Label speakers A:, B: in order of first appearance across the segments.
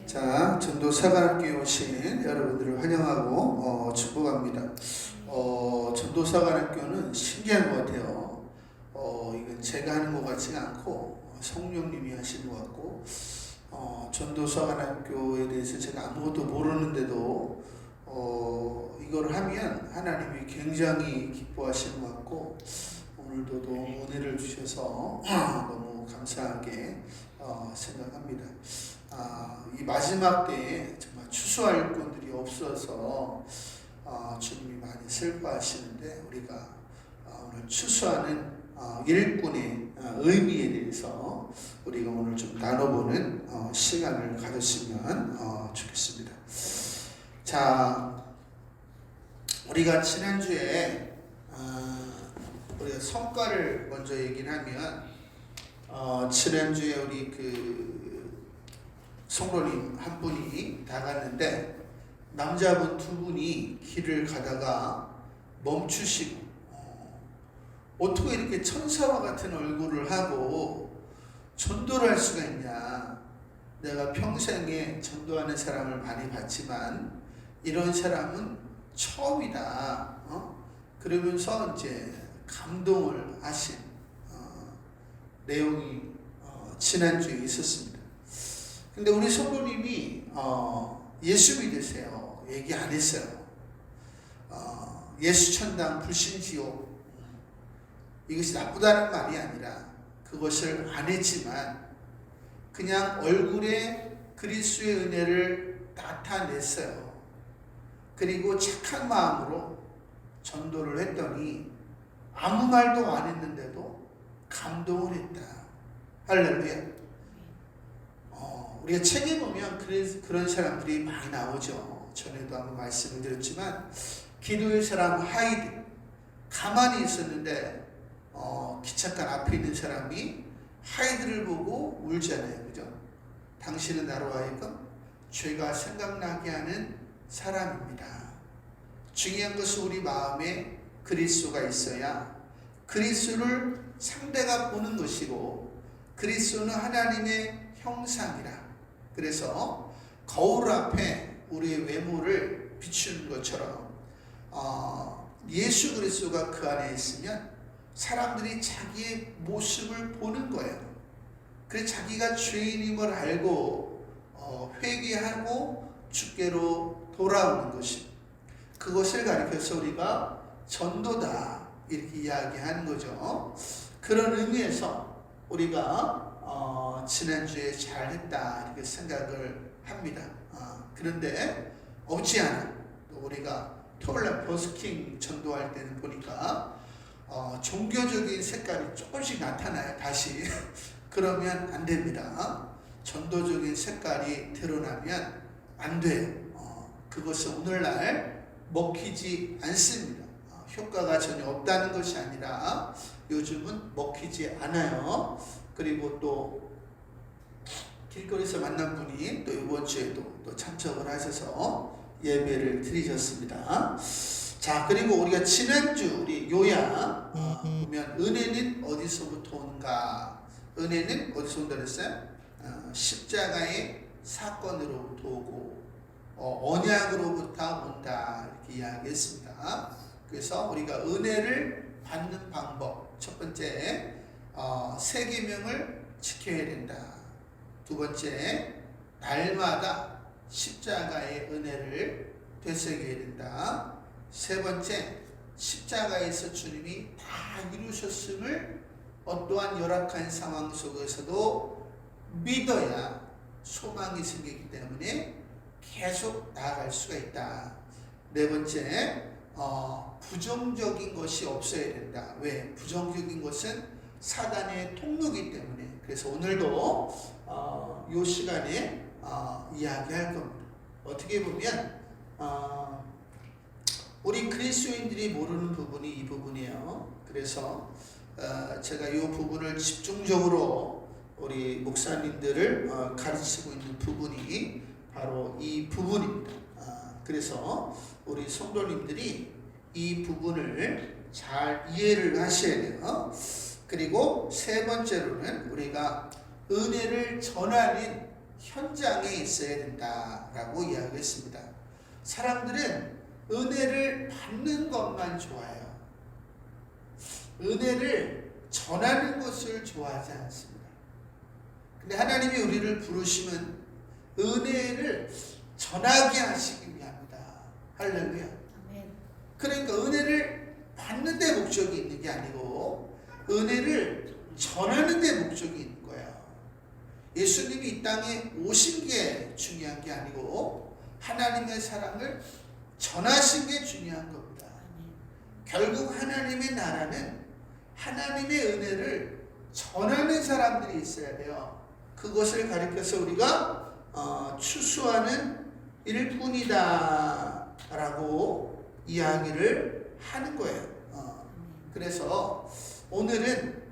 A: 자, 전도사관학교에 오신 여러분들을 환영하고 축복합니다. 전도사관학교는 신기한 것 같아요. 이건 제가 하는 것 같지가 않고 성령님이 하시는 것 같고, 전도사관학교에 대해서 제가 아무것도 모르는데도 이걸 하면 하나님이 굉장히 기뻐하시는 것 같고, 오늘도 너무 은혜를 주셔서 너무 감사하게 생각합니다. 이 마지막 때에 정말 추수할 분들이 없어서 주님이 많이 슬퍼하시는데, 우리가 오늘 추수하는 일꾼의 의미에 대해서 우리가 오늘 좀 나눠보는 시간을 가졌으면 좋겠습니다. 자, 우리가 지난주에 우리가 성과를 먼저 얘기를 하면, 지난주에 우리 성도님 한 분이 나갔는데, 남자분 두 분이 길을 가다가 멈추시고, 어떻게 이렇게 천사와 같은 얼굴을 하고 전도를 할 수가 있냐. 내가 평생에 전도하는 사람을 많이 봤지만 이런 사람은 처음이다. 그러면서 이제 감동을 하신 내용이 지난주에 있었습니다. 근데 우리 성도님이 예수 믿으세요 얘기 안 했어요. 예수 천당 불신 지옥, 이것이 나쁘다는 말이 아니라 그것을 안 했지만 그냥 얼굴에 그리스도의 은혜를 나타냈어요. 그리고 착한 마음으로 전도를 했더니 아무 말도 안 했는데도 감동을 했다. 할렐루야. 우리가 책에 보면 그런 사람들이 많이 나오죠. 전에도 한번 말씀을 드렸지만, 기도의 사람 하이드, 가만히 있었는데 기찻간 앞에 있는 사람이 하이드를 보고 울잖아요. 그죠? 당신은 나로 하여금 죄가 생각나게 하는 사람입니다. 중요한 것은 우리 마음에 그리스도가 있어야 그리스도를 상대가 보는 것이고, 그리스도는 하나님의 형상이라. 그래서 거울 앞에 우리의 외모를 비추는 것처럼 예수 그리스도가 그 안에 있으면 사람들이 자기의 모습을 보는 거예요. 그래서 자기가 죄인임을 알고 회개하고 주께로 돌아오는 것이, 그것을 가리켜서 우리가 전도다 이렇게 이야기하는 거죠. 그런 의미에서 우리가 지난주에 잘했다 이렇게 생각을 합니다. 그런데 없지 않아 우리가 토요일날 버스킹 전도할 때는 보니까 종교적인 색깔이 조금씩 나타나요. 다시 그러면 안 됩니다. 전도적인 색깔이 드러나면 안 돼요. 그것은 오늘날 먹히지 않습니다. 효과가 전혀 없다는 것이 아니라 요즘은 먹히지 않아요. 그리고 또 길거리에서 만난 분이 또 이번 주에도 또 참석을 하셔서 예배를 드리셨습니다. 자, 그리고 우리가 지난주 우리 요약 보면, 은혜는 어디서부터 온가? 은혜는 어디서 온다 그랬어요? 십자가의 사건으로부터 오고 언약으로부터 온다 이렇게 이야기했습니다. 그래서 우리가 은혜를 받는 방법, 첫 번째 세 계명을 지켜야 된다. 두 번째, 날마다 십자가의 은혜를 되새겨야 된다. 세 번째, 십자가에서 주님이 다 이루셨음을 어떠한 열악한 상황 속에서도 믿어야 소망이 생기기 때문에 계속 나아갈 수가 있다. 네 번째, 부정적인 것이 없어야 된다. 왜? 부정적인 것은 사단의 통로이기 때문에. 그래서 오늘도 이 시간에 이야기할 겁니다. 어떻게 보면 우리 그리스도인들이 모르는 부분이 이 부분이에요. 그래서 제가 이 부분을 집중적으로 우리 목사님들을 가르치고 있는 부분이 바로 이 부분입니다. 그래서 우리 성도님들이 이 부분을 잘 이해를 하셔야 돼요. 그리고 세 번째로는 우리가 은혜를 전하는 현장에 있어야 된다라고 이야기했습니다. 사람들은 은혜를 받는 것만 좋아해요. 은혜를 전하는 것을 좋아하지 않습니다. 근데 하나님이 우리를 부르심은 은혜를 전하게 하시기 위함이다. 할렐루야.
B: 아멘.
A: 그러니까 은혜를 받는 데 목적이 있는 게 아니고 은혜를 전하는 데 목적이 있는 거예요. 예수님이 이 땅에 오신 게 중요한 게 아니고 하나님의 사랑을 전하신 게 중요한 겁니다. 결국 하나님의 나라는 하나님의 은혜를 전하는 사람들이 있어야 돼요. 그것을 가리켜서 우리가 추수하는 일뿐이다 라고 이야기를 하는 거예요. 그래서 오늘은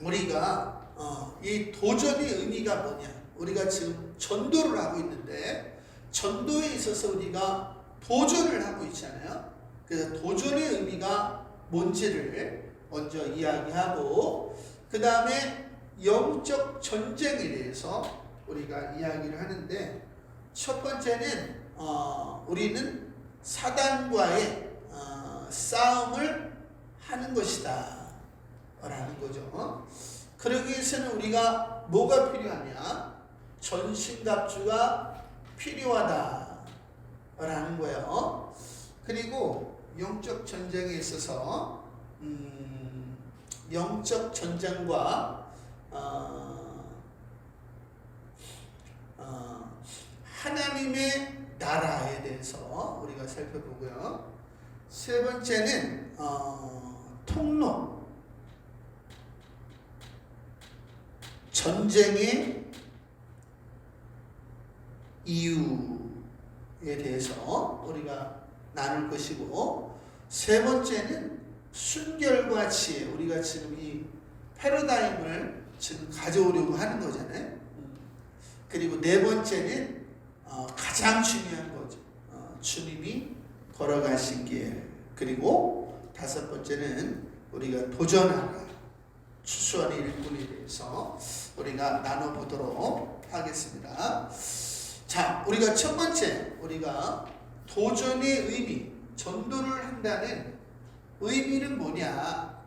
A: 우리가 이 도전의 의미가 뭐냐, 우리가 지금 전도를 하고 있는데 전도에 있어서 우리가 도전을 하고 있잖아요. 그래서 도전의 의미가 뭔지를 먼저 이야기하고 그 다음에 영적 전쟁에 대해서 우리가 이야기를 하는데 첫 번째는 우리는 사단과의 싸움을 하는 것이다 라는 거죠. 그러기 위해서는 우리가 뭐가 필요하냐? 전신갑주가 필요하다 라는 거예요. 그리고 영적 전쟁에 있어서 영적 전쟁과 하나님의 나라에 대해서 우리가 살펴보고요. 세 번째는 통로, 전쟁의 이유에 대해서 우리가 나눌 것이고, 세 번째는 순결과 지혜, 우리가 지금 이 패러다임을 지금 가져오려고 하는 거잖아요. 그리고 네 번째는 가장 중요한 거죠. 주님이 걸어가신 길. 그리고 다섯 번째는 우리가 도전하라, 추수하는 일꾼에 대해서 우리가 나눠보도록 하겠습니다. 자, 우리가 첫 번째, 우리가 도전의 의미, 전도를 한다는 의미는 뭐냐?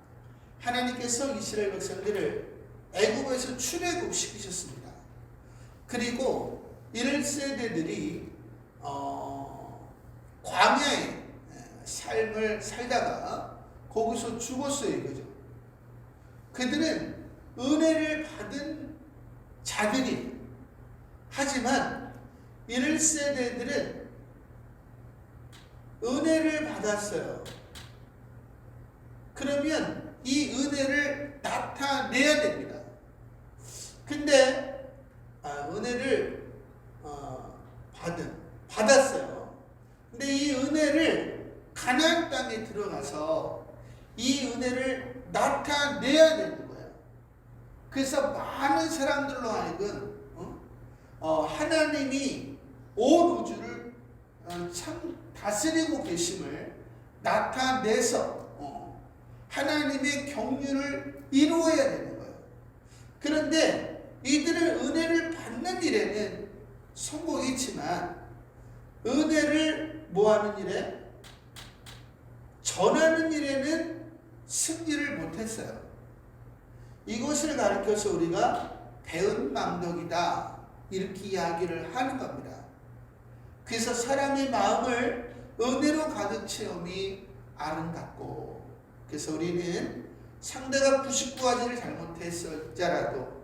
A: 하나님께서 이스라엘 백성들을 애굽에서 출애굽 시키셨습니다. 그리고 1세대들이 광야의 삶을 살다가 거기서 죽었어요, 이거죠. 그들은 은혜를 받은 자들이, 하지만 1세대들은 은혜를 받았어요. 그러면 이 은혜를 나타내야 됩니다. 근데 은혜를 받았어요. 근데 이 은혜를 가나안 땅에 들어가서 이 은혜를 나타내야 되는 거예요. 그래서 많은 사람들로 하여금 하나님이 온 우주를 참 다스리고 계심을 나타내서 하나님의 경륜을 이루어야 되는 거예요. 그런데 이들은 은혜를 받는 일에는 성공했지만 은혜를 뭐하는 일에? 전하는 일에는 승리를 못했어요. 이것을 가르쳐서 우리가 배은망덕이다 이렇게 이야기를 하는 겁니다. 그래서 사람의 마음을 은혜로 가득 채움이 아름답고, 그래서 우리는 상대가 99가지를 잘못했을지라도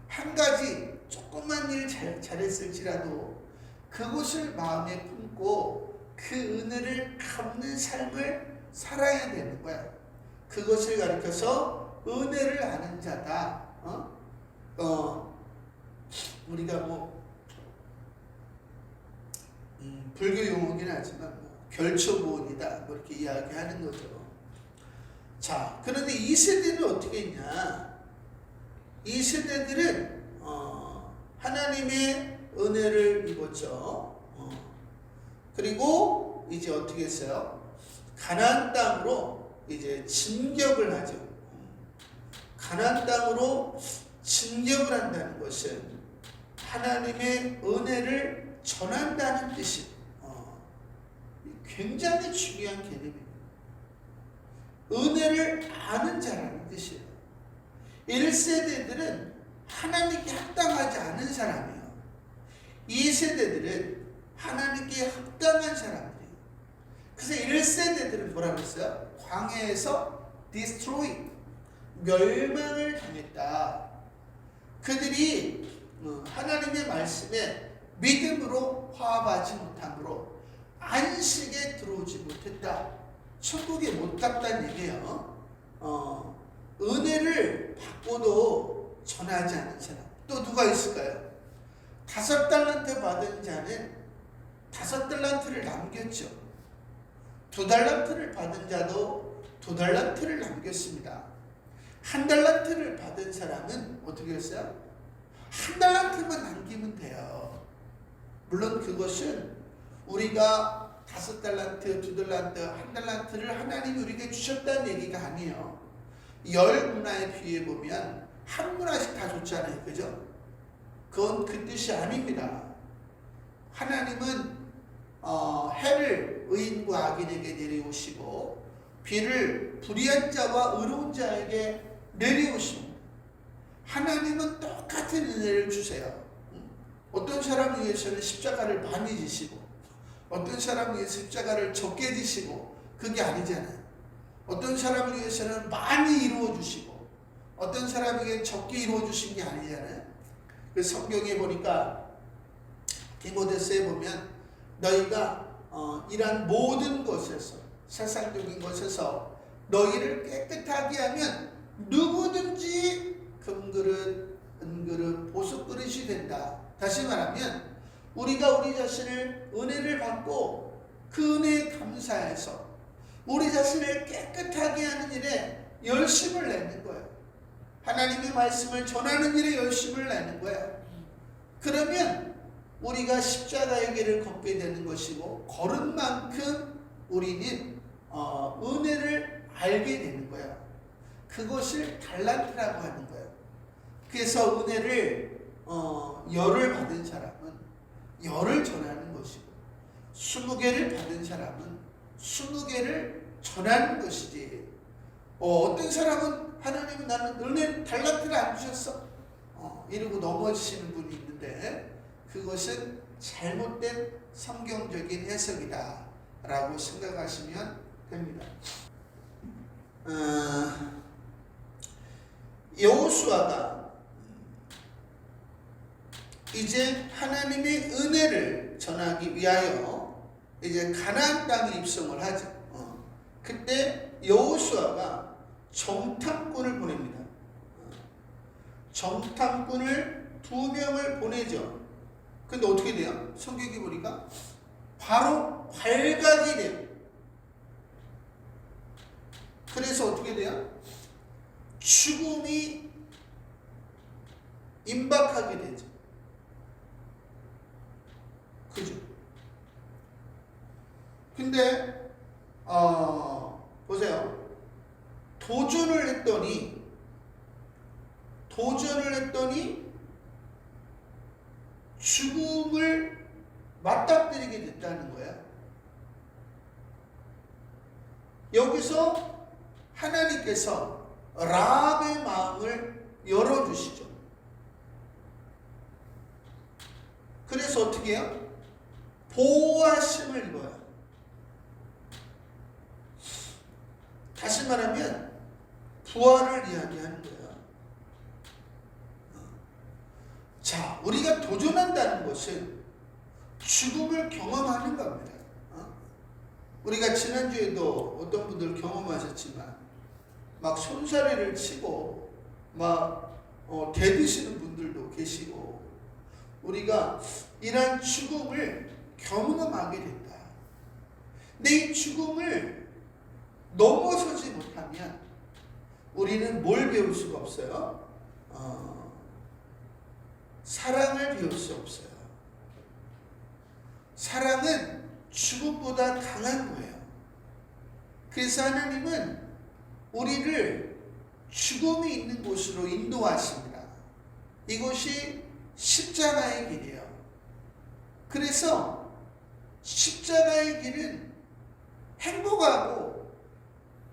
A: 한 가지 조그만 일 잘했을지라도 그것을 마음에 품고 그 은혜를 갚는 삶을 살아야 되는 거야. 그것을 가르쳐서 은혜를 아는 자다. 우리가 불교 용어긴 하지만 결초보온이다 이렇게 이야기하는 거죠. 자, 그런데 이 세대는 어떻게 했냐? 이 세대들은 하나님의 은혜를 입었죠. 그리고 이제 어떻게 했어요? 가나안 땅으로 이제 진격을 하죠. 가나안 땅으로 진격을 한다는 것은 하나님의 은혜를 전한다는 뜻이 굉장히 중요한 개념입니다. 은혜를 아는 자라는 뜻이에요. 1세대들은 하나님께 합당하지 않은 사람이에요. 2세대들은 하나님께 합당한 사람들이에요. 그래서 1세대들은 뭐라고 했어요? 광야에서 destroy, 멸망을 당했다. 그들이 하나님의 말씀에 믿음으로 화합하지 못함으로 안식에 들어오지 못했다. 천국에 못 갔다는 얘기예요. 은혜를 받고도 전하지 않은 사람. 또 누가 있을까요? 5달란트 받은 자는 5달란트를 남겼죠. 2달란트를 받은 자도 2달란트를 남겼습니다. 1달란트를 받은 사람은 어떻게 했어요? 1달란트만 남기면 돼요. 물론 그것은 우리가 5달란트, 2달란트, 1달란트를 하나님이 우리에게 주셨다는 얘기가 아니에요. 10문화에 비해 보면 한 문화씩 다 줬잖아요. 그죠? 그건 그 뜻이 아닙니다. 하나님은 해를 의인과 악인에게 내려오시고 비를 불의한 자와 의로운 자에게 내려오십니다. 하나님은 똑같은 은혜를 주세요. 어떤 사람을 위해서는 십자가를 많이 지시고 어떤 사람을 위해서 십자가를 적게 지시고 그게 아니잖아요. 어떤 사람을 위해서는 많이 이루어 주시고 어떤 사람에게 적게 이루어 주신 게 아니잖아요. 그래서 성경에 보니까 디모데서에 보면 너희가 이런 모든 것에서 세상적인 것에서 너희를 깨끗하게 하면 누구든지 금그릇, 은그릇, 보석그릇이 된다. 다시 말하면 우리가 우리 자신을 은혜를 받고 그 은혜에 감사해서 우리 자신을 깨끗하게 하는 일에 열심을 내는 거예요. 하나님의 말씀을 전하는 일에 열심을 내는 거예요. 그러면 우리가 십자가의 길을 걷게 되는 것이고 걸은 만큼 우리는 은혜를 알게 되는 거예요. 그것을 달란트라고 하는 거예요. 그래서 은혜를 열을 받은 사람은 열을 전하는 것이고 20개를 받은 사람은 20개를 전하는 것이지. 어떤 사람은 하나님은 나는 은혜 달란트를 안 주셨어 이러고 넘어지시는 분이 있는데 그것은 잘못된 성경적인 해석이다 라고 생각하시면 됩니다. 여호수아가 이제 하나님의 은혜를 전하기 위하여 이제 가나안 땅에 입성을 하죠. 그때 여호수아가 정탐꾼을 보냅니다. 정탐꾼을 2명을 보내죠. 근데 어떻게 돼요? 성경에 보니까 바로 발각이 돼요. 그래서 어떻게 돼요? 죽음이 임박하게 되죠. 그죠? 근데 보세요. 도전을 했더니 죽음을 맞닥뜨리게 됐다는 거야. 여기서 하나님께서 라합의 마음을 열어주시죠. 그래서 어떻게 해요? 보호하심을 입어요. 다시 말하면 부활을 이야기하는 거예요. 자, 우리가 도전한다는 것은 죽음을 경험하는 겁니다. 우리가 지난주에도 어떤 분들 경험하셨지만 막 손사래를 치고 막 대드시는 분들도 계시고 우리가 이러한 죽음을 경험하게 된다. 근데 이 죽음을 넘어서지 못하면 우리는 뭘 배울 수가 없어요? 사랑을 배울 수 없어요. 사랑은 죽음보다 강한 거예요. 그래서 하나님은 우리를 죽음이 있는 곳으로 인도하십니다. 이것이 십자가의 길이에요. 그래서 십자가의 길은 행복하고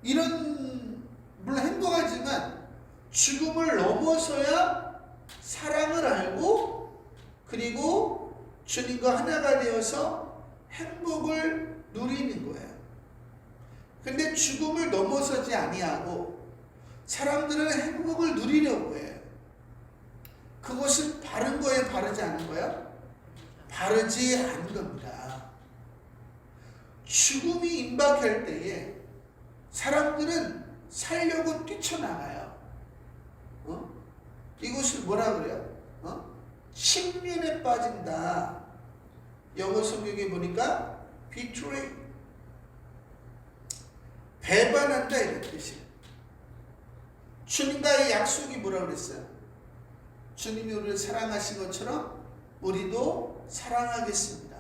A: 물론 행복하지만 죽음을 넘어서야 사랑을 알고 그리고 주님과 하나가 되어서 행복을 누리는 거예요. 근데 죽음을 넘어서지 아니하고 사람들은 행복을 누리려고 해요. 그것은 바른 거예요? 바르지 않은 거예요? 바르지 않은 겁니다. 죽음이 임박할 때에 사람들은 살려고 뛰쳐나가요. 이것을 뭐라 그래요? 침륜에 빠진다. 영어 성경에 보니까 betray, 배반한다 이런 뜻이에요. 주님과의 약속이 뭐라 그랬어요? 주님이 우리를 사랑하신 것처럼 우리도 사랑하겠습니다.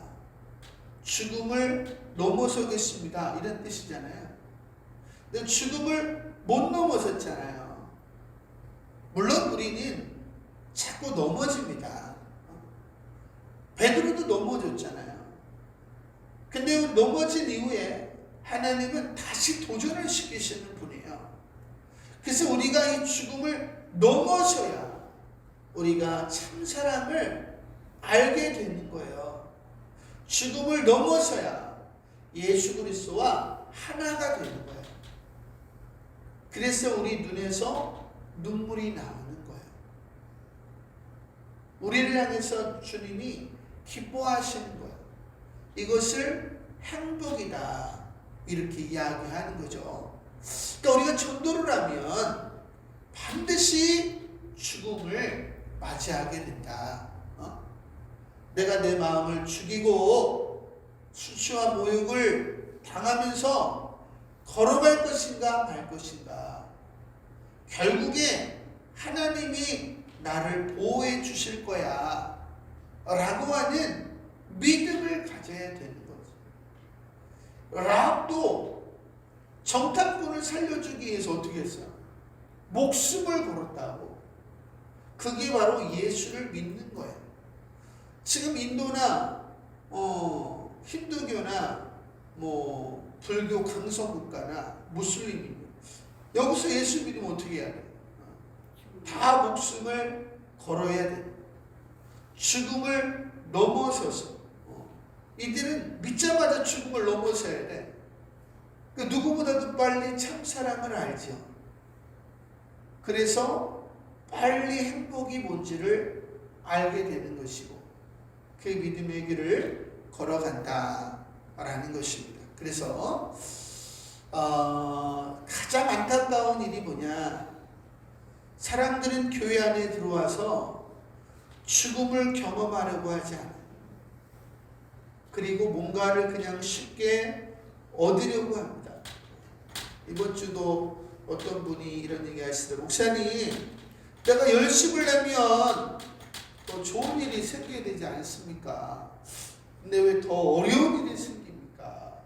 A: 죽음을 넘어서겠습니다. 이런 뜻이잖아요. 근데 죽음을 못 넘어섰잖아요. 물론 우리는 자꾸 넘어집니다. 베드로도 넘어졌잖아요. 근데 넘어진 이후에 하나님은 다시 도전을 시키시는 분이에요. 그래서 우리가 이 죽음을 넘어서야 우리가 참 사랑을 알게 되는 거예요. 죽음을 넘어서야 예수 그리스도와 하나가 되는 거예요. 그래서 우리 눈에서 눈물이 나오는 거예요. 우리를 향해서 주님이 기뻐하시는 거예요. 이것을 행복이다 이렇게 이야기하는 거죠. 그러니까 우리가 전도를 하면 반드시 죽음을 맞이하게 된다. 내가 내 마음을 죽이고 수치와 모욕을 당하면서 걸어갈 것인가 말 것인가. 결국에 하나님이 나를 보호해 주실 거야 라고 하는 믿음을 가져야 되는 거죠. 라합도 정탐꾼을 살려주기 위해서 어떻게 했어요? 목숨을 걸었다고. 그게 바로 예수를 믿는 거예요. 지금 인도나 힌두교나 불교 강성국가나 무슬림 여기서 예수 믿으면 어떻게 해야 돼요? 다 목숨을 걸어야 돼요. 죽음을 넘어서서 이들은 믿자마자 죽음을 넘어서야 돼. 누구보다도 빨리 참사랑을 알죠. 그래서 빨리 행복이 뭔지를 알게 되는 것이고 그 믿음의 길을 걸어간다라는 것입니다. 그래서 가장 안타까운 일이 뭐냐, 사람들은 교회 안에 들어와서 죽음을 경험하려고 하지 않아요. 그리고 뭔가를 그냥 쉽게 얻으려고 합니다. 이번 주도 어떤 분이 이런 얘기 하시더라고요. 목사님, 내가 열심을 내면 더 좋은 일이 생기게 되지 않습니까? 근데 왜 더 어려운 일이 생깁니까?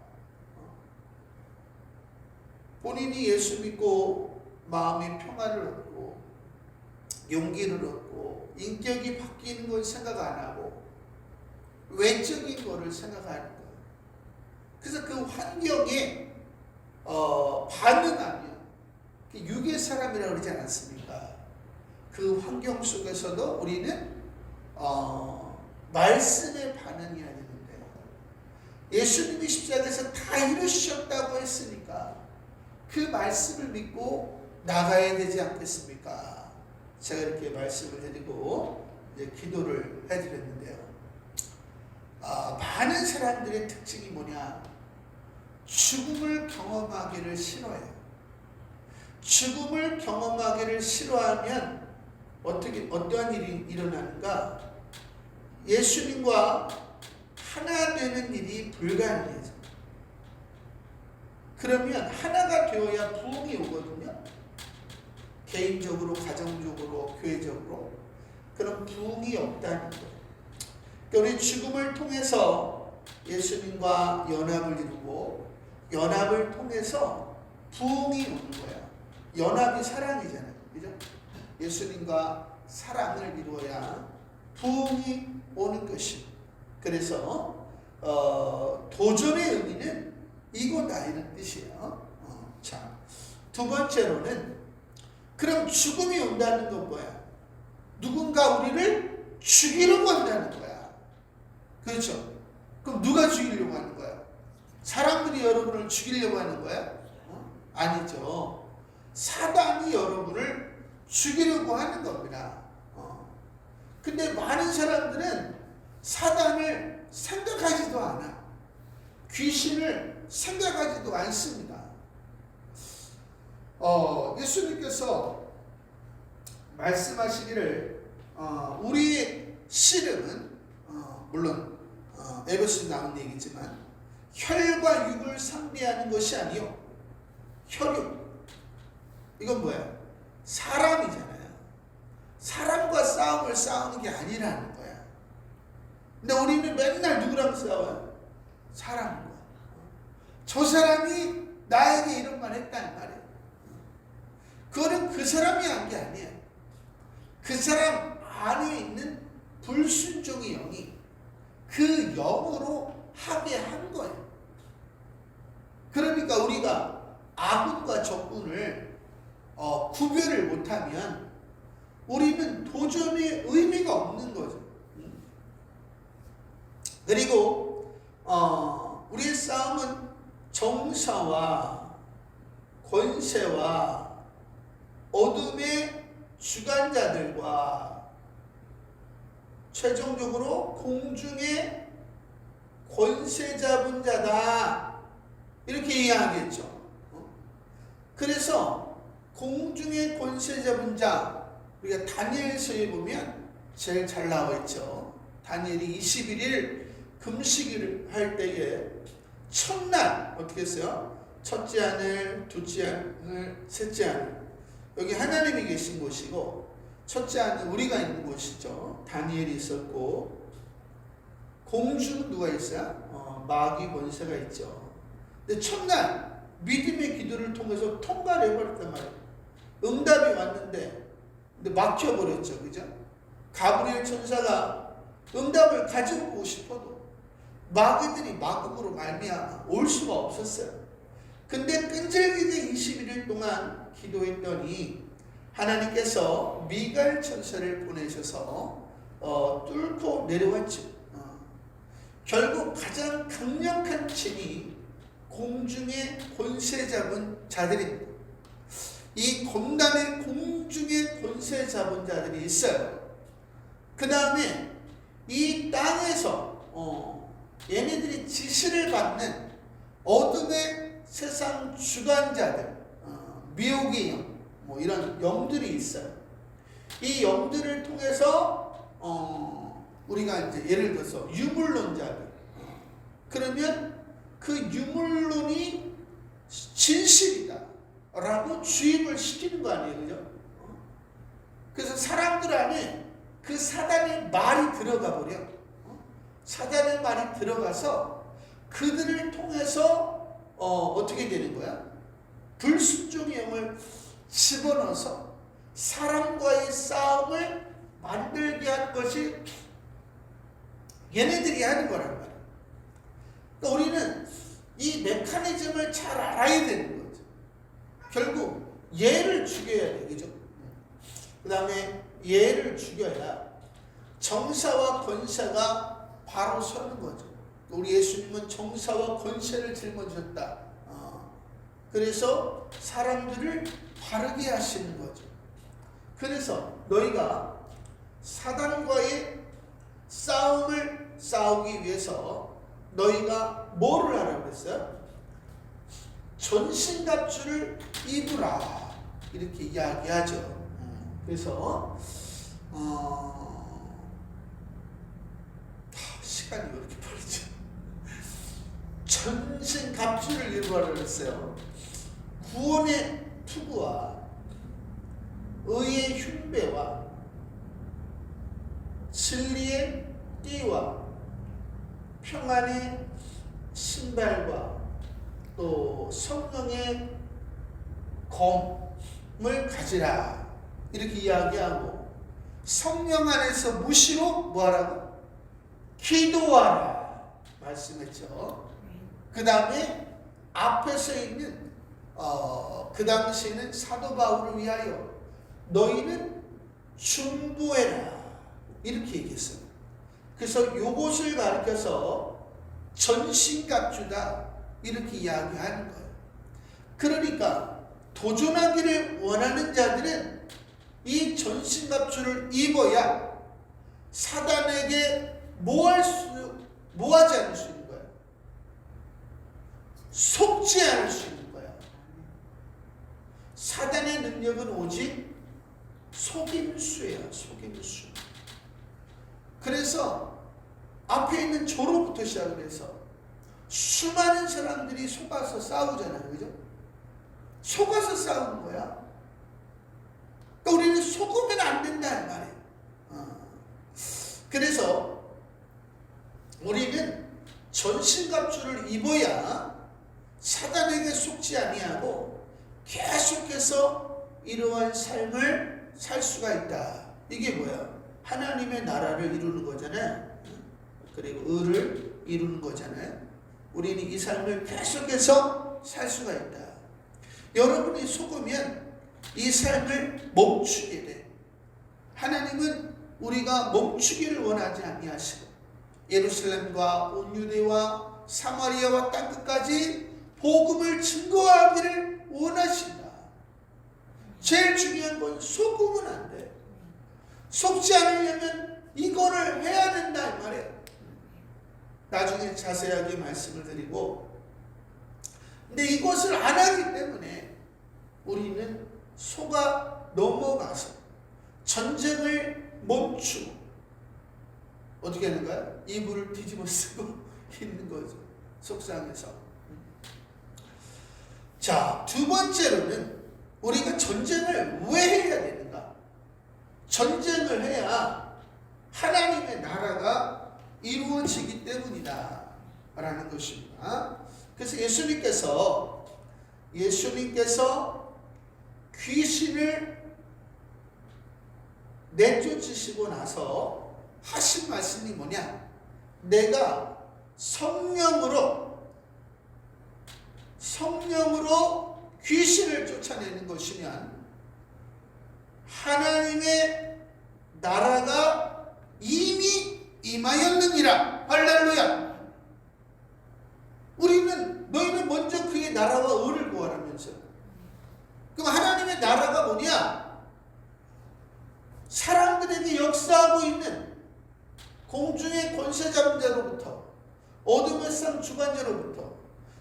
A: 본인이 예수 믿고 마음의 평화를 얻고 용기를 얻고 인격이 바뀌는 걸 생각 안 하고 외적인 거를 생각하는 거예요. 그래서 그 환경에 반응하면 육의 사람이라고 그러지 않았습니까? 그 환경 속에서도 우리는 말씀에 반응해야 되는데 예수님이 십자가에서 다 이루셨다고 했으니까 그 말씀을 믿고 나가야 되지 않겠습니까? 제가 이렇게 말씀을 드리고 이제 기도를 해드렸는데요. 많은 사람들의 특징이 뭐냐? 죽음을 경험하기를 싫어해요. 죽음을 경험하기를 싫어하면 어떠한 일이 일어나는가? 예수님과 하나 되는 일이 불가능해져. 그러면 하나가 되어야 부흥이 오거든요. 개인적으로, 가정적으로, 교회적으로. 그런 부흥이 없다는 거예요. 그러니까 우리 죽음을 통해서 예수님과 연합을 이루고 연합을 통해서 부흥이 오는 거예요. 연합이 사랑이잖아요. 그죠? 예수님과 사랑을 이루어야 부흥이 오는 것입니다. 그래서 도전의 의미는 이거다 이런 뜻이에요. 자, 두 번째로는 그럼 죽음이 온다는 건 뭐야? 누군가 우리를 죽이려고 한다는 거야. 그렇죠? 그럼 누가 죽이려고 하는 거야? 사람들이 여러분을 죽이려고 하는 거야? 아니죠. 사단이 여러분을 죽이려고 하는 겁니다. 근데 많은 사람들은 사단을 생각하지도 않아. 귀신을 생각하지도 않습니다. 예수님께서 말씀하시기를 우리의 씨름은 물론 에베소에 나온 얘기지만 혈과 육을 상대하는 것이 아니요 혈육. 이건 뭐야? 사람이잖아요. 사람과 싸움을 싸우는 게 아니라는 거야. 근데 우리는 맨날 누구랑 싸워요? 사람과. 저 사람이 나에게 이런 말 했다는 말이에요. 그거는 그 사람이 한 게 아니에요. 그 사람 안에 있는 불순종의 영이 그 영으로 하게 한 거예요. 그러니까 우리가 아군과 적군을 구별을 못하면 우리는 도전의 의미가 없는 거죠. 그리고 우리의 싸움은 정사와 권세와 어둠의 주관자들과 최종적으로 공중의 권세 잡은 자다 이렇게 이야기했죠. 그래서 공중의 권세 잡은 자, 우리가 다니엘서에 보면 제일 잘 나와 있죠. 다니엘이 21일 금식을 할 때에 첫날 어떻게 했어요? 첫째 하늘, 둘째 하늘, 셋째 하늘. 여기 하나님이 계신 곳이고 첫째 하늘 우리가 있는 곳이죠. 다니엘이 있었고 공주는 누가 있어요? 마귀 권세가 있죠. 근데 첫날 믿음의 기도를 통해서 통과를 해버렸단 말이에요. 응답이 왔는데 근데 막혀버렸죠. 그죠? 가브리엘 천사가 응답을 가지고 오고 싶어도 마귀들이 마귀으로 말미암아 올 수가 없었어요. 근데 끈질기게 21일 동안 기도했더니 하나님께서 미가엘 천사를 보내셔서 뚫고 내려왔죠. 결국 가장 강력한 진이 공중의 권세 잡은 자들입니다. 이 공단의 공중의 권세 잡은 자들이 있어요. 그 다음에 이 땅에서 얘네들이 지시를 받는 어둠의 세상 주관자들, 미혹의 영, 뭐 이런 영들이 있어요. 이 영들을 통해서 우리가 이제 예를 들어서 유물론자들, 그러면 그 유물론이 진실이다 라고 주입을 시키는 거 아니에요, 그죠? 그래서 사람들 안에 그 사단의 말이 들어가 버려. 사단의 말이 들어가서 그들을 통해서 어떻게 되는 거야? 불순종의 영을 집어넣어서 사람과의 싸움을 만들게 한 것이 얘네들이 하는 거란 말이야. 그러니까 우리는 이 메커니즘을 잘 알아야 되는 거죠. 결국 얘를 죽여야 돼, 그죠? 그 다음에 얘를 죽여야 정사와 권세가 바로 서는 거죠. 우리 예수님은 정사와 권세를 짊어졌다. 그래서 사람들을 바르게 하시는 거죠. 그래서 너희가 사단과의 싸움을 싸우기 위해서 너희가 뭐를 하라고 그랬어요? 전신갑주를 입으라 이렇게 이야기하죠. 그래서 시간이 왜 이렇게 빠르죠? 전신갑주를 입으라고 그랬어요. 구원의 투구와 의의 흉배와 진리의 띠와 평안의 신발과 또 성령의 검을 가지라 이렇게 이야기하고 성령 안에서 무시로 뭐하라고? 기도하라 말씀했죠. 그 다음에 앞에서 있는 그 당시에는 사도 바울을 위하여 너희는 중보해라 이렇게 얘기했어요. 그래서 요것을 가르쳐서 전신갑주다 이렇게 이야기하는 거예요. 그러니까 도전하기를 원하는 자들은 이 전신갑주를 입어야 사단에게 뭐 하지 않을 수 있는 거야? 속지 않을 수 있는 거야. 사단의 능력은 오직 속임수예요. 속임수. 그래서 앞에 있는 조로부터 시작을 해서 수많은 사람들이 속아서 싸우잖아요. 그죠? 속아서 싸우는 거야. 그러니까 우리는 속으면 안 된다 이 말이에요. 그래서 우리는 전신갑주를 입어야 사단에게 속지 아니하고 계속해서 이러한 삶을 살 수가 있다. 이게 뭐야? 하나님의 나라를 이루는 거잖아요. 그리고 의를 이루는 거잖아요. 우리는 이 삶을 계속해서 살 수가 있다. 여러분이 속으면 이 삶을 멈추게 돼. 하나님은 우리가 멈추기를 원하지 아니하시고 예루살렘과 온 유대와 사마리아와 땅끝까지 복음을 증거하기를 원하신다. 제일 중요한 건 속으면 안 돼. 속지 않으려면 이거를 해야 된다 이 말이에요. 나중에 자세하게 말씀을 드리고, 근데 이것을 안 하기 때문에 우리는 속아 넘어가서 전쟁을 멈추고 어떻게 하는 거야? 이불을 뒤집어 쓰고 있는 거죠. 속상해서. 자, 두 번째로는 우리가 전쟁을 왜 해야 되는가? 전쟁을 해야 하나님의 나라가 이루어지기 때문이다 라는 것입니다. 그래서 예수님께서 귀신을 내쫓으시고 나서 하신 말씀이 뭐냐? 내가 성령으로 귀신을 쫓아내는 것이면 하나님의 나라가 이미 임하였느니라. 할렐루야. 너희는 먼저 그의 나라와 의를 구하라면서. 그럼 하나님의 나라가 뭐냐? 사람들에게 역사하고 있는 공중의 권세 잡은 자로부터, 어둠의 상 주관자로부터,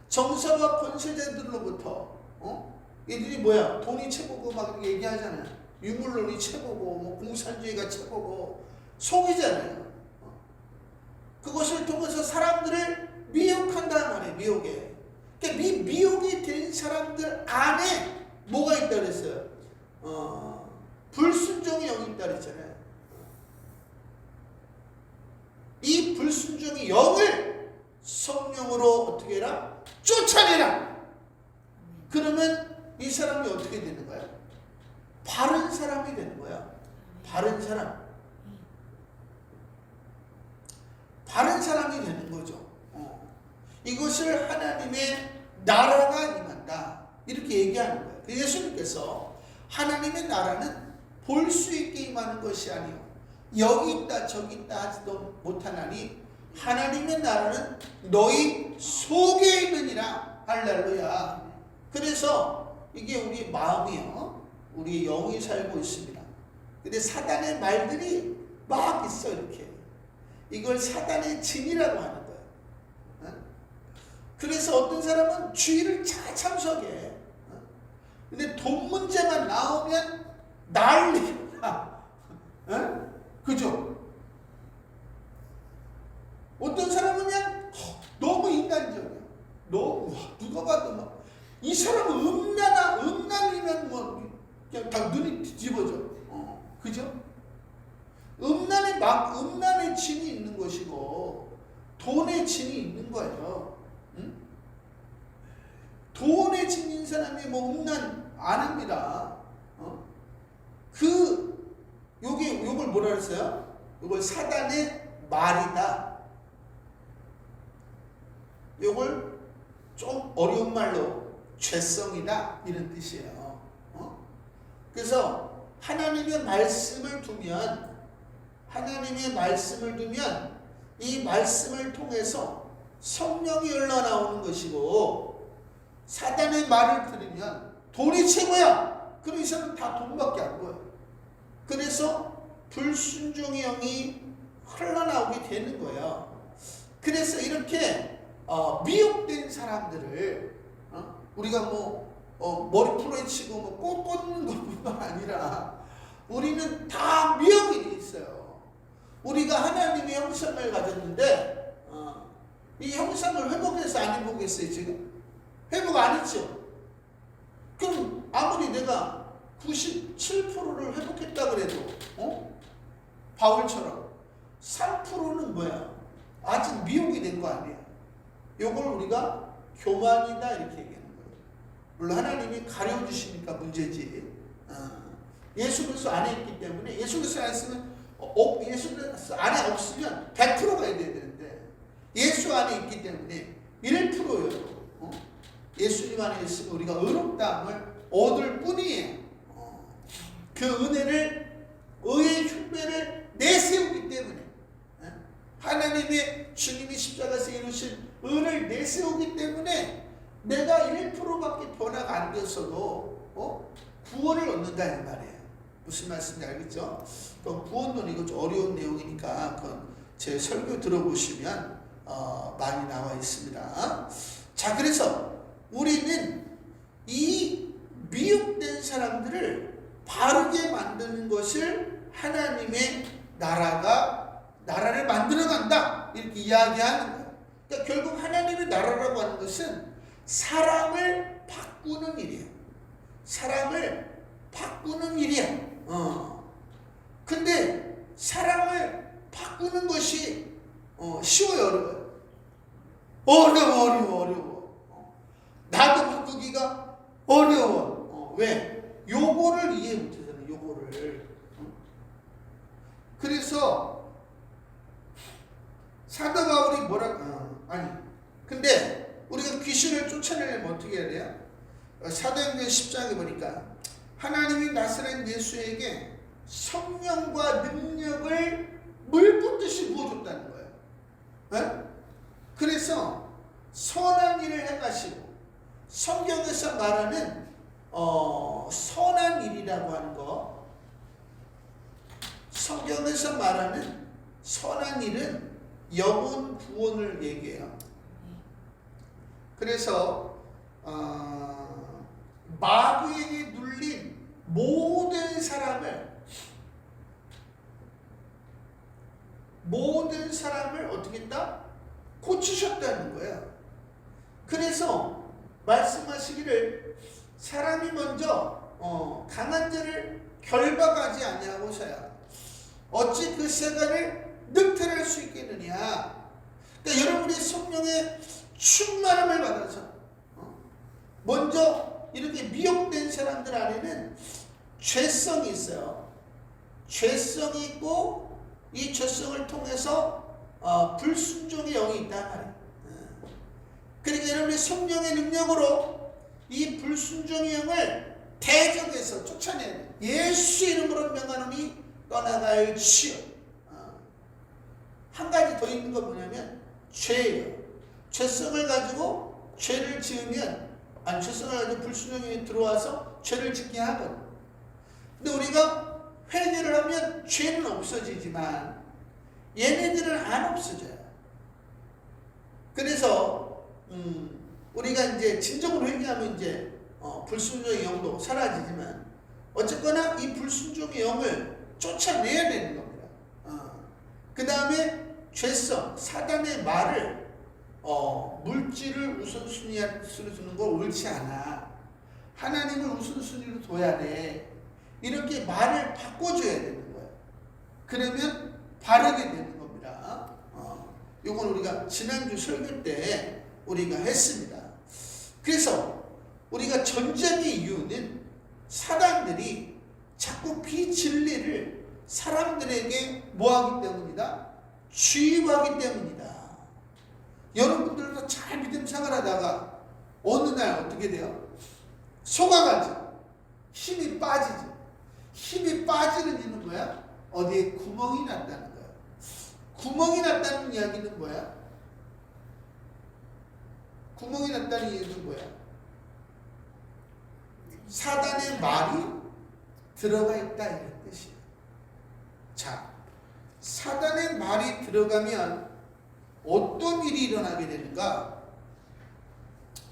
A: 정사와 권세자들로부터, 이들이 뭐야? 돈이 최고고 막 얘기하잖아요. 유물론이 최고고, 뭐 공산주의가 최고고, 속이잖아요. 그것을 통해서 사람들을 미혹한다는 말이에요. 미혹에. 그러니까 미혹이 된 사람들 안에 뭐가 있다 그랬어요? 불순종의 영이 있다 그랬잖아요. 이 불순종의 영을 성령으로 어떻게 해라? 쫓아내라. 그러면 이 사람이 어떻게 되는 거야? 바른 사람이 되는 거야. 바른 사람. 바른 사람이 되는 거죠. 이것을 하나님의 나라가 임한다. 이렇게 얘기하는 거예요. 예수님께서 하나님의 나라는 볼 수 있게 임하는 것이 아니요 여기 있다 저기 있다 하지도 못하나니 하나님의 나라는 너희 속에 있느니라. 할렐루야. 그래서 이게 우리 마음이요, 우리 영이 살고 있습니다. 근데 사단의 말들이 막 있어. 이렇게 이걸 사단의 진이라고 하는 거예요. 그래서 어떤 사람은 주의를 잘 참석해. 근데 돈 문제만 나오면 난리야. 그죠? 어떤 사람은 그냥 너무 인간적이야. 너무 누가 봐도 막 이 사람은 음란이면 뭐 그냥 다 눈이 뒤집어져. 그죠? 음란의 진이 있는 것이고 돈의 진이 있는 거예요. 응? 돈의 진인 사람이 뭐 음란 안 합니다. 그 요걸 뭐라 그랬어요? 요걸 사단의 말이다. 요걸 좀 어려운 말로 죄성이다 이런 뜻이에요. 그래서 하나님의 말씀을 두면 이 말씀을 통해서 성령이 흘러나오는 것이고, 사단의 말을 들으면 돈이 최고야. 그럼 이 사람은 다 돈밖에 안 보여. 그래서 불순종의 영이 흘러나오게 되는 거예요. 그래서 이렇게 미혹된 사람들을 우리가 머리 풀어치고 꽃 꽂는 것뿐만 아니라 우리는 다 미혹이 돼 있어요. 우리가 하나님의 형상을 가졌는데 이 형상을 회복해서 안 회복했어요 지금? 회복 안 했죠? 그럼 아무리 내가 97%를 회복했다 그래도 바울처럼 3%는 뭐야? 아직 미혹이 된 거 아니에요. 요걸 우리가 교만이다 이렇게 얘기하는 거예요. 물론 하나님이 가려주시니까 문제지. 예수 그리스도 안에 있기 때문에, 예수 그리스도 안에 있으면 예수 그리스도 안에 없으면 100%가 돼야 되는데 예수 안에 있기 때문에 1%예요. 예수님 안에 있으면 우리가 의롭다함을 얻을 뿐이에요. 그 은혜를, 의의 흉배를 내세우기 때문에, 하나님의 주님이 십자가에서 이루신 은을 내세우기 때문에 내가 1%밖에 변화가 안 됐어도 구원을 얻는다 이 말이에요. 무슨 말씀인지 알겠죠? 구원론 이거 좀 어려운 내용이니까 그건 제 설교 들어보시면 많이 나와 있습니다. 자, 그래서 우리는 이 미혹된 사람들을 바르게 만드는 것을 하나님의 나라를 만들어간다 이렇게 이야기하는 거예요. 그러니까 결국 하나님의 나라라고 하는 것은 사람을 바꾸는 일이에요. 사람을 바꾸는 일이야. 근데 사람을 바꾸는 것이 쉬워요, 어려워요? 어려워. 나도 바꾸기가 어려워. 왜? 요거를 이해 못하잖아요. 요거를. 그래서 사도 바울이 근데 우리가 귀신을 쫓아내려면 어떻게 해야 돼요? 사도행전 10장에 보니까 하나님이 나사렛 예수에게 성령과 능력을 물 붓듯이 부어줬다는 거예요. 네? 그래서 선한 일을 행하시고, 성경에서 말하는 선한 일이라고 하는 거, 성경에서 말하는 선한 일은 영혼 구원을 얘기해요. 그래서 마귀에게 눌린 모든 사람을 어떻게 했다? 고치셨다는 거예요. 그래서 말씀하시기를 사람이 먼저 강한 자를 결박하지 아니하고서야 어찌 그 세간을 늑탈할 수 있겠느냐. 그러니까 여러분이 성령의 충만함을 받아서 먼저 이렇게 미혹된 사람들 안에는 죄성이 있어요. 죄성이 있고 이 죄성을 통해서 불순종의 영이 있단 말이에요. 그러니까 여러분이 성령의 능력으로 이 불순종의 영을 대적해서 쫓아내야 돼요. 예수 이름으로 명하노니 떠나갈지어. 한 가지 더 있는 건 뭐냐면 죄예요. 죄성을 가지고 죄를 지으면, 죄성을 가지고 불순종이 들어와서 죄를 짓게 하거든. 근데 우리가 회개를 하면 죄는 없어지지만 얘네들은 안 없어져요. 그래서 우리가 이제 진정으로 회개하면 이제 불순종의 영도 사라지지만 어쨌거나 이 불순종의 영을 쫓아내야 되는 겁니다. 그 다음에 죄성, 사단의 말을 물질을 우선순위로 두는 건 옳지 않아. 하나님을 우선순위로 둬야 돼. 이렇게 말을 바꿔줘야 되는 거예요. 그러면 바르게 되는 겁니다. 이건 우리가 지난주 설교 때 우리가 했습니다. 그래서 우리가 전쟁의 이유는 사단들이 자꾸 비진리를 사람들에게 뭐하기 때문이다? 주입하기 때문이다. 여러분들도 잘 믿음 생활하다가 어느 날 어떻게 돼요? 속아가죠. 힘이 빠지죠. 힘이 빠지는 이유는 뭐야? 어디에 구멍이 났다는 거야. 구멍이 났다는 이야기는 뭐야? 구멍이 났다는 이유는 뭐야? 사단의 말이 들어가 있다 이런 뜻이에요. 자, 사단의 말이 들어가면 어떤 일이 일어나게 되는가?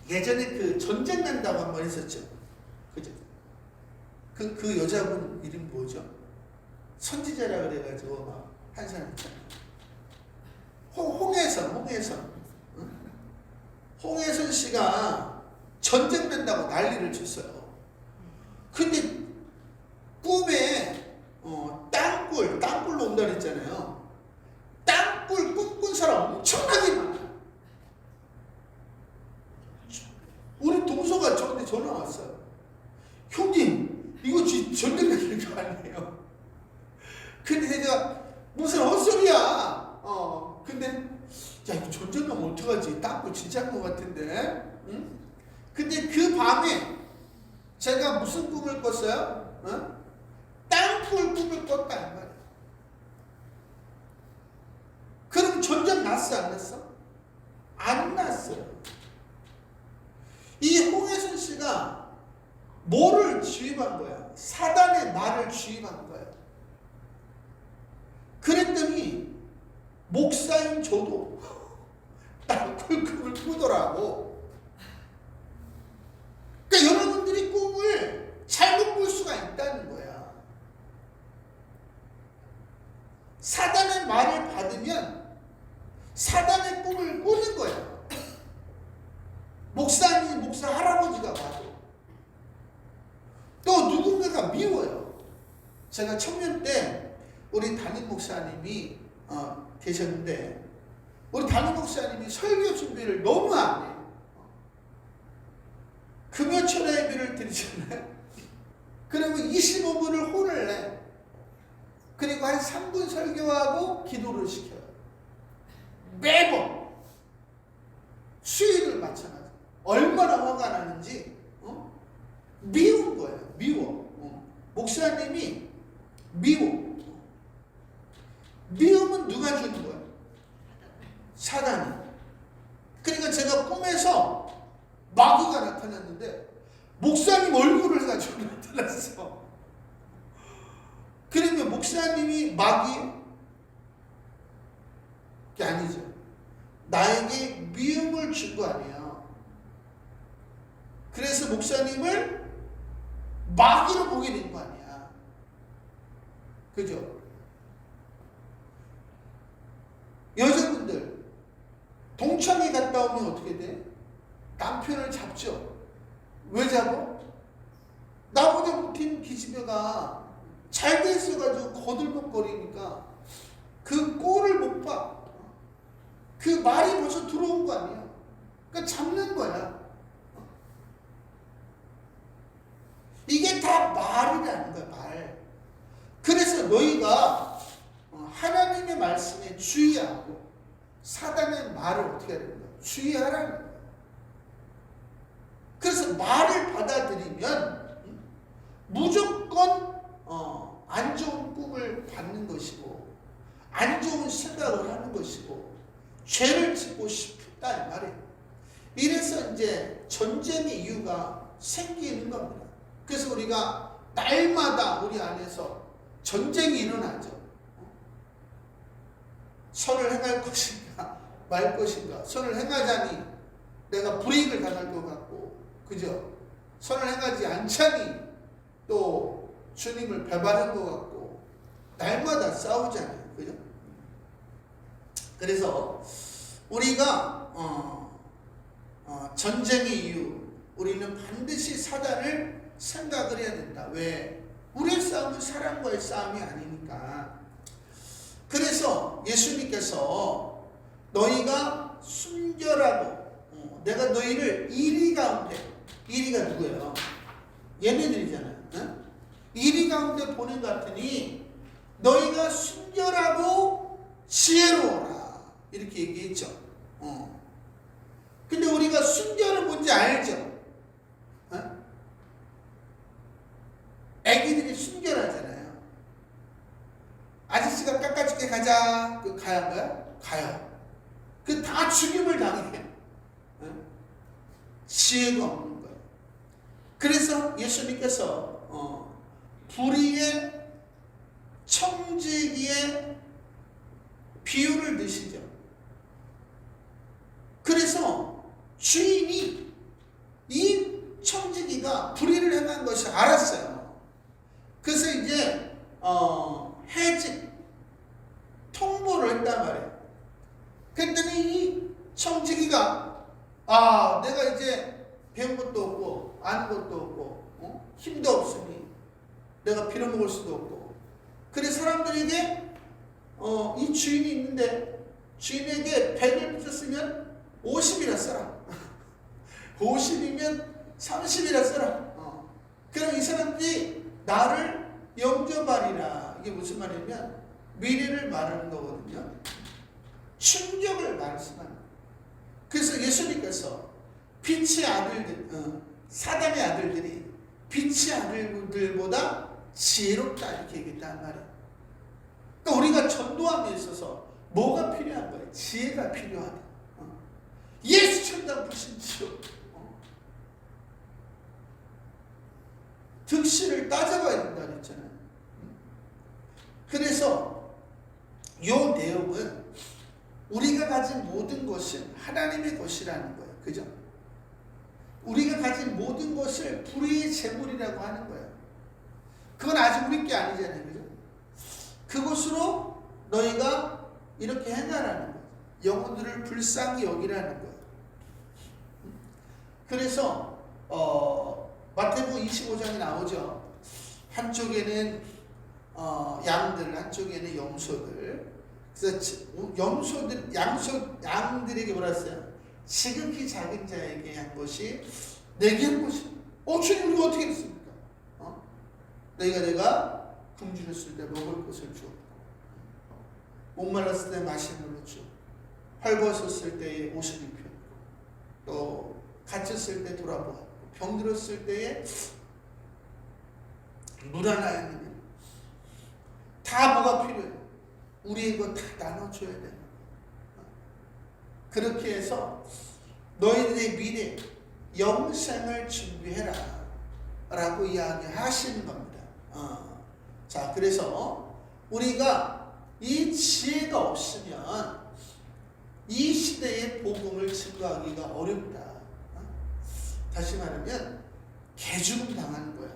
A: 예전에 그 전쟁 난다고 한 번 했었죠. 그죠? 그 여자분 이름 뭐죠? 선지자라 그래가지고 막 한 사람 있잖아요. 홍혜선. 응? 홍혜선 씨가 전쟁 난다고 난리를 쳤어요. 근데 꿈에 땅굴로 온다 그랬잖아요. 땅굴 꿈꾼 사람 엄청나게 많아요. 우리 동서가 저한테 전화 왔어요. 형님, 이거 전쟁 나는 거 아니에요? 근데 제가 무슨 헛소리야. 근데 야, 이거 전쟁 나면 어떡하지? 땅굴 진짜 한 것 같은데. 응? 근데 그 밤에 제가 무슨 꿈을 꿨어요? 땅굴 꿈을 꿨다 이 말이에요. 그럼 전쟁 났어 안 났어? 안 났어요. 이 홍혜선 씨가 뭐를 주입한 거야? 사단의 말을 주입한 거야. 그랬더니 목사인 저도 땅굴 꿈을 꾸더라고. 그러니까 여러분들이 꿈을 잘못 꿀 수가 있다는 거야. 사단의 말을 받으면 사단의 꿈을 꾸는 거야. 목사 할아버지가 봐도. 또 누군가가 미워요. 제가 청년 때 우리 담임 목사님이 계셨는데 우리 담임 목사님이 설교 준비를 너무 안 해요. 금요철 예배를 드리잖아요. 그러면 25분을 혼을 내. 그리고 한 3분 설교하고 기도를 시켜요. 매번. 수요일을 마찬가지. 얼마나 화가 나는지 미운 거예요. 미워. 목사님이 미워. 미움은 누가 주는 거야? 사단이. 그러니까 제가 꿈에서 마귀가 나타났는데 목사님 얼굴을 해가지고 나타났어. 그러면 목사님이 마귀? 그게 아니죠. 나에게 미움을 준 거 아니에요. 그래서 목사님을 마귀로 보게 된 거 아니야. 그죠? 여자분들 동창회 갔다 오면 어떻게 돼? 남편을 잡죠. 왜 잡아? 나보다 못한 기집애가 잘 돼 있어가지고 거들먹거리니까 그 꼴을 못 봐. 그 말이 벌써 들어온 거 아니야. 그러니까 잡는 거야. 이게 다 말이라는 거야, 말. 그래서 너희가 하나님의 말씀에 주의하고 사단의 말을 어떻게 해야 되는 거야? 주의하라는 거야. 그래서 말을 받아들이면 무조건 안 좋은 꿈을 받는 것이고 안 좋은 생각을 하는 것이고 죄를 짓고 싶다 이 말이에요. 이래서 이제 전쟁의 이유가 생기는 겁니다. 그래서 우리가 날마다 우리 안에서 전쟁이 일어나죠. 선을 행할 것인가 말 것인가. 선을 행하자니 내가 불이익을 당할 것 같고, 그죠? 선을 행하지 않자니 또 주님을 배반한 것 같고 날마다 싸우잖아요. 그죠? 그래서 우리가 전쟁의 이유, 우리는 반드시 사단을 생각을 해야 된다. 왜? 우리의 싸움은 사람과의 싸움이 아니니까. 그래서 예수님께서 너희가 순결하고 내가 너희를 이리 가운데, 이리가 누구예요? 얘네들이잖아요. 응? 이리 가운데 보낸 것 같으니 너희가 순결하고 지혜로워라. 이렇게 얘기했죠. 근데 우리가 순결은 뭔지 알죠? 애기들이 순결하잖아요. 아저씨가 깎아줄게 가자. 그 가요? 가요. 그 다 죽임을 당해. 지혜가 없는 거예요. 그래서 예수님께서 불의의 청지기의 비유를 드시죠. 그래서 주인이 이 청지기가 불의를 행한 것을 알았어요. 그래서 이제 해직 통보를 했단 말이에요. 그랬더니 이 청지기가 내가 이제 배운 것도 없고 아는 것도 없고 힘도 없으니 내가 빌어먹을 수도 없고, 그래 사람들에게 이 주인이 있는데 주인에게 100을 붙였으면 50이라 써라. 50이면 30이라 써라. 그럼 이 사람들이 나를 영접하리라. 이게 무슨 말이냐면 미래를 말하는 거거든요. 충격을 말씀하는 거예요. 그래서 예수님께서 빛의 아들들, 사단의 아들들이 빛의 아들들보다 지혜롭다 이렇게 얘기했단 말이에요. 그러니까 우리가 전도함에 있어서 뭐가 필요한 거예요? 지혜가 필요하다. 예수 천당 부신지요. 득실을 따져봐야 된다 그랬잖아요. 그래서 이 내용은 우리가 가진 모든 것은 하나님의 것이라는 거예요. 그죠? 우리가 가진 모든 것을 불의의 재물이라고 하는 거예요. 그건 아직 우리 게 아니잖아요. 그죠? 그것으로 너희가 이렇게 행하라는 거예요. 영혼들을 불쌍히 여기라는 거예요. 그래서 마태복음 25장에 나오죠. 한쪽에는 양들, 한쪽에는 염소들. 그래서 양들에게 뭐라 했어요? 지극히 작은 자에게 한 것이 내게 한 것이. 주님 우리가 어떻게 했습니까? 내가 굶주렸을 때 먹을 것을 주었고, 목말랐을 때 마시는 것을 주었고, 헐벗었을 때에 옷을 입혔고, 또 갇혔을 때 돌아보았고, 병들었을 때에 물 하나 있는 다 뭐가 필요해요? 우리 이거 다 나눠줘야 돼요. 그렇게 해서 너희들의 미래 영생을 준비해라 라고 이야기하시는 겁니다. 자, 그래서 우리가 이 지혜가 없으면 이 시대의 복음을 증거하기가 어렵다. 다시 말하면 개죽음 당하는 거야.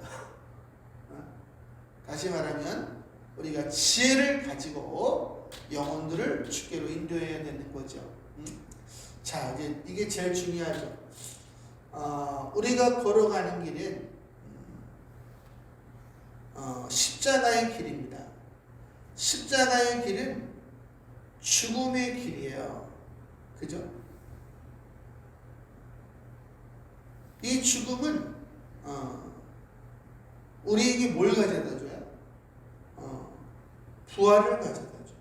A: 다시 말하면 우리가 지혜를 가지고 영혼들을 주께로 인도해야 되는 거죠. 자, 이제 이게 제일 중요하죠. 우리가 걸어가는 길은 십자가의 길입니다. 십자가의 길은 죽음의 길이에요. 그죠? 이 죽음은 우리에게 뭘 가져다 줘요? 부활을 가져다 줘.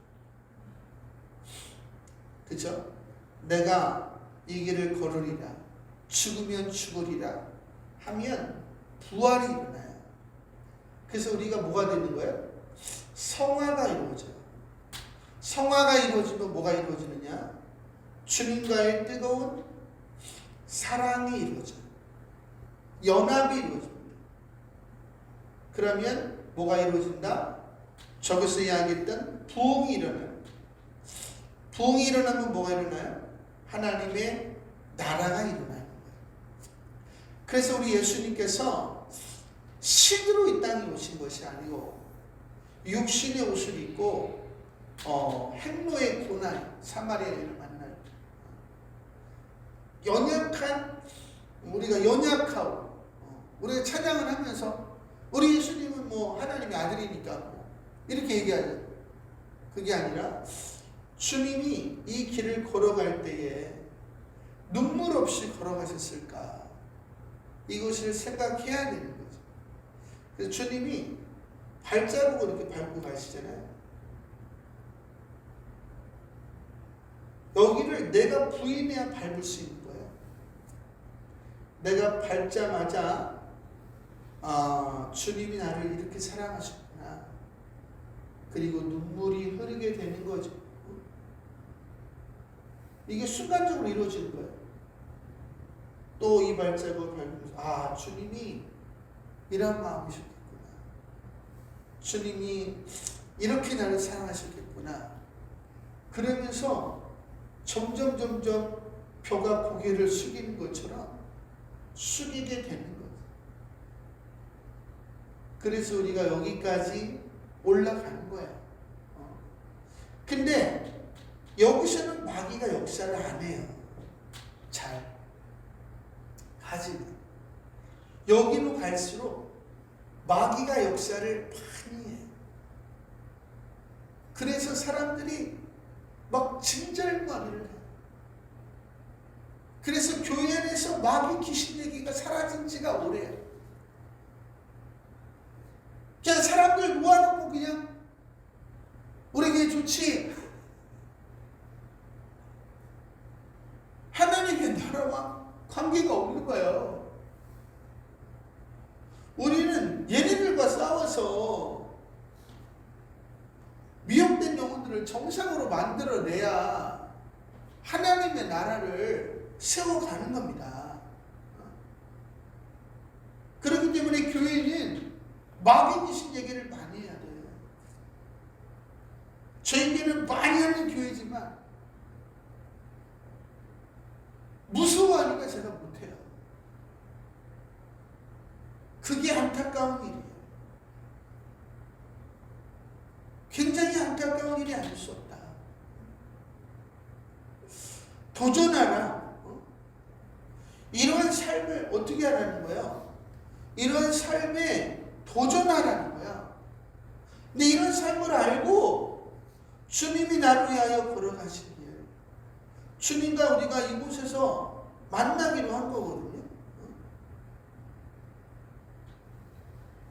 A: 그죠? 내가 이 길을 걸으리라, 죽으면 죽으리라 하면 부활이 일어나요. 그래서 우리가 뭐가 되는 거예요? 성화가 이루어져요. 성화가 이루어지면 뭐가 이루어지느냐? 주님과의 뜨거운 사랑이 이루어져요. 연합이 이루어집니다. 그러면 뭐가 이루어진다? 저기서 이야기했던 부흥이 일어나요. 부흥이 일어나면 뭐가 일어나요? 하나님의 나라가 일어나는 거예요. 그래서 우리 예수님께서 신으로 이 땅에 오신 것이 아니고 육신의 옷을 입고 행로의 고난 사마리아인을 만날 연약한 우리가 연약하고 우리가 찬양을 하면서 우리 예수님은 뭐 하나님의 아들이니까 이렇게 얘기하죠. 그게 아니라 주님이 이 길을 걸어갈 때에 눈물 없이 걸어가셨을까? 이것을 생각해야 되는 거죠. 그래서 주님이 발자국을 이렇게 밟고 가시잖아요. 여기를 내가 부인해야 밟을 수 있는 거예요. 내가 밟자마자 주님이 나를 이렇게 사랑하셨구나. 그리고 눈물이 흐르게 되는 거죠. 이게 순간적으로 이루어지는 거예요. 또 이 발자국을 밟으면서 주님이 이런 마음이셨겠구나. 주님이 이렇게 나를 사랑하셨겠구나. 그러면서 점점 벼가 고개를 숙이는 것처럼 숙이게 되는 거예요. 그래서 우리가 여기까지 올라가는 거예요. 근데 여기서는 마귀가 역사를 안 해요. 잘. 하지만 여기로 갈수록 마귀가 역사를 많이 해요. 그래서 사람들이 막 진절마귀를 해요. 그래서 교회 안에서 마귀 귀신 얘기가 사라진 지가 오래요. 그냥 사람들 모아놓고 그냥 우리에게 좋지. 하나님의 나라와 관계가 없는 거예요. 우리는 얘네들과 싸워서 미혹된 영혼들을 정상으로 만들어내야 하나님의 나라를 세워가는 겁니다. 그렇기 때문에 교회는 마귀 귀신 얘기를 많이 해야 돼요. 저희는 많이 하는 교회지만 무서워하니까 제가 못해요. 그게 안타까운 일이에요. 굉장히 안타까운 일이 아닐 수 없다. 도전하라. 이러한 삶을 어떻게 하라는 거예요? 이러한 삶에 도전하라는 거야. 근데 이런 삶을 알고 주님이 나를 위하여 걸어가시는 거예요. 주님과 우리가 이곳에서 만나기로 한 거거든요.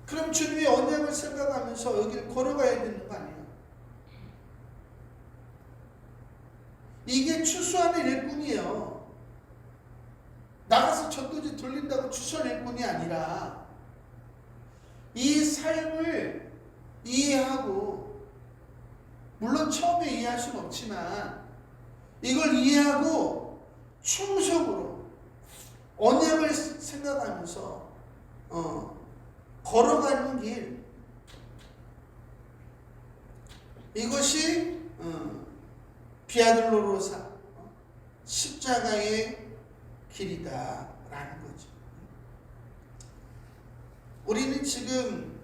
A: 그럼 주님의 언약을 생각하면서 여기를 걸어가야 되는 거 아니에요? 이게 추수하는 일꾼이에요. 나가서 전도지 돌린다고 추수할 일꾼이 아니라 이 삶을 이해하고, 물론 처음에 이해할 수는 없지만 이걸 이해하고 충성으로 언약을 생각하면서 걸어가는 길, 이것이 비아들로로사 십자가의 길이다라는 거죠. 우리는 지금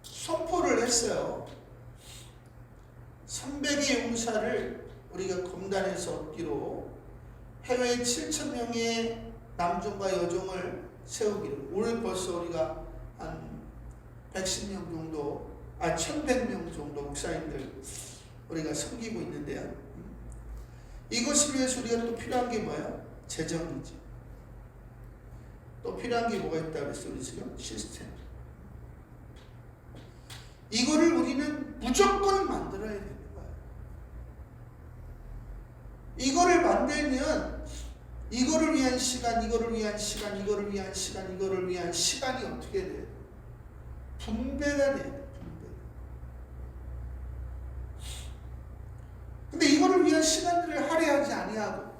A: 선포를 했어요. 300의 용사를 우리가 검단에서 얻기로, 해외 7,000명의 남종과 여종을 세우기로, 오늘 벌써 우리가 한 110명 정도, 1,100명 정도 목사님들 우리가 섬기고 있는데요. 이것을 위해서 우리가 또 필요한 게 뭐예요? 재정이죠. 또 필요한 게 뭐가 있다고 그랬어요? 우리 지금 시스템. 이거를 우리는 무조건 만들어야 되는 거예요. 이거를 만들면 이거를 위한 시간, 이거를 위한 시간, 이거를 위한 시간, 이거를 위한 시간이 어떻게 돼요? 분배가 돼요. 분배. 근데 이거를 위한 시간들을 할애하지 아니하고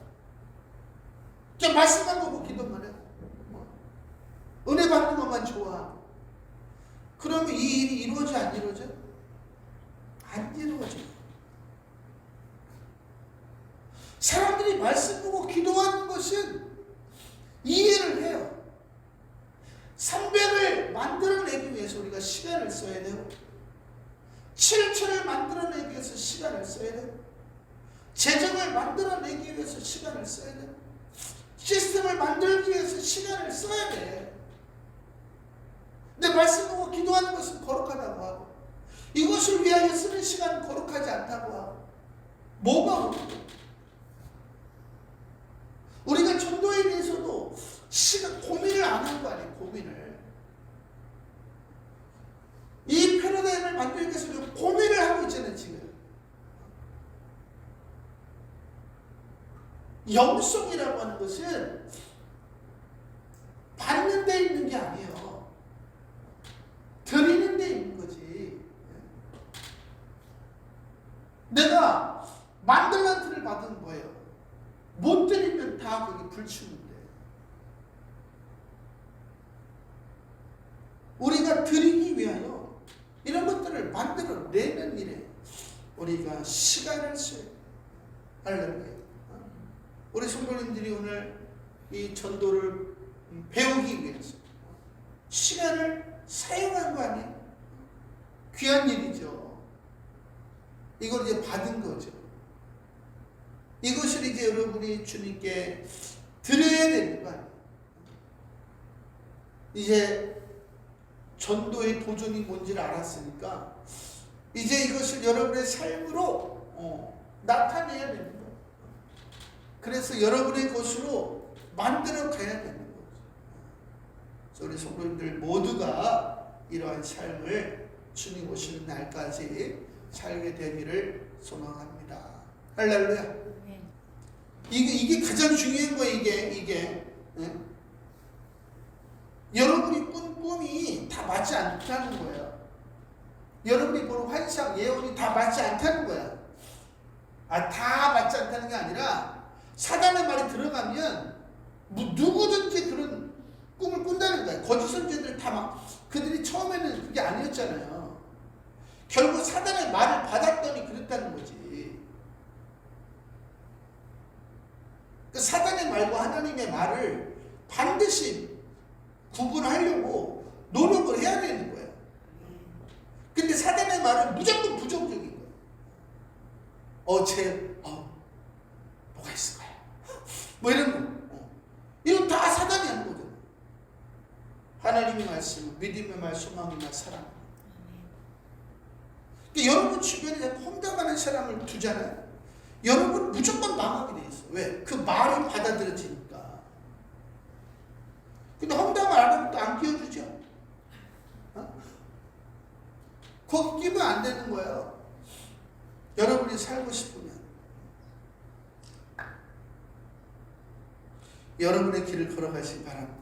A: 그냥 말씀만 보고 기도만 해요. 은혜 받는 것만 좋아하고, 그러면 이 일이 이루어져 안 이루어져? 안 이루어져. 사람들이 말씀 보고 기도하는 것은 이해를 해요. 300을 만들어내기 위해서 우리가 시간을 써야 되고, 7천을 만들어내기 위해서 시간을 써야 되고, 재정을 만들어내기 위해서 시간을 써야 되고, 시스템을 만들기 위해서 시간을 써야 돼. 근데 말씀 보고 기도하는 것은 거룩하다고 하고, 이것을 위하여 쓰는 시간은 거룩하지 않다고 하고, 뭐가 거룩해? 우리가 전도에 대해서도 고민을 안 한 거 아니에요. 고민을. 이 패러다임을 만들기 위해서 고민을 하고 있잖아요. 지금. 영성이라고 하는 것은 받는 데 있는 게 아니에요. 드리는 데 있는 거지. 내가 만들란트를 받은 거예요. 못 드리면 다 그게 불충인데. 우리가 드리기 위하여 이런 것들을 만들어내는 일에 우리가 시간을 써야 돼요. 할렐루야. 우리 성도님들이 오늘 이 전도를 배우기 위해서 시간을 사용한 거 아니에요? 귀한 일이죠. 이걸 이제 받은 거죠. 이것을 이제 여러분이 주님께 드려야 되는 거 아니에요? 이제 전도의 도전이 뭔지를 알았으니까 이제 이것을 여러분의 삶으로 나타내야 되는 거예요. 그래서 여러분의 것으로 만들어 가야 되는 거죠. 그래서 우리 성도님들 모두가 이러한 삶을 주님 오시는 날까지 살게 되기를 소망합니다. 할렐루야. 이게 가장 중요한 거예요. 이게 여러분이 꾼 꿈이 다 맞지 않다는 거예요. 여러분이 보는 환상, 예언이 다 맞지 않다는 거야. 다 맞지 않다는 게 아니라 사단의 말이 들어가면 누구든지 그런 꿈을 꾼다는 거야. 거짓 선지자들 다 막 그들이 처음에는 그게 아니었잖아요. 결국 사단의 말을 받았더니 그랬다는 거지. 그 사단의 말과 하나님의 말을 반드시 구분하려고 노력을 해야 되는 거예요. 근데 사단의 말은 무조건 부정적인 거예요. 뭐가 있을까요? 뭐 이런 거. 이건 다 사단이 하는 거죠. 하나님의 말씀, 믿음의 말, 소망의 말, 사랑. 그러니까 여러분 주변에 험담하는 사람을 두잖아요. 여러분 무조건 망하게 돼 있어. 왜? 그 말이 받아들여지니까. 근데 험담을 안 하면 또 안 끼워주죠. 거기 끼면 안 되는 거예요. 여러분이 살고 싶으면 여러분의 길을 걸어가시기 바랍니다.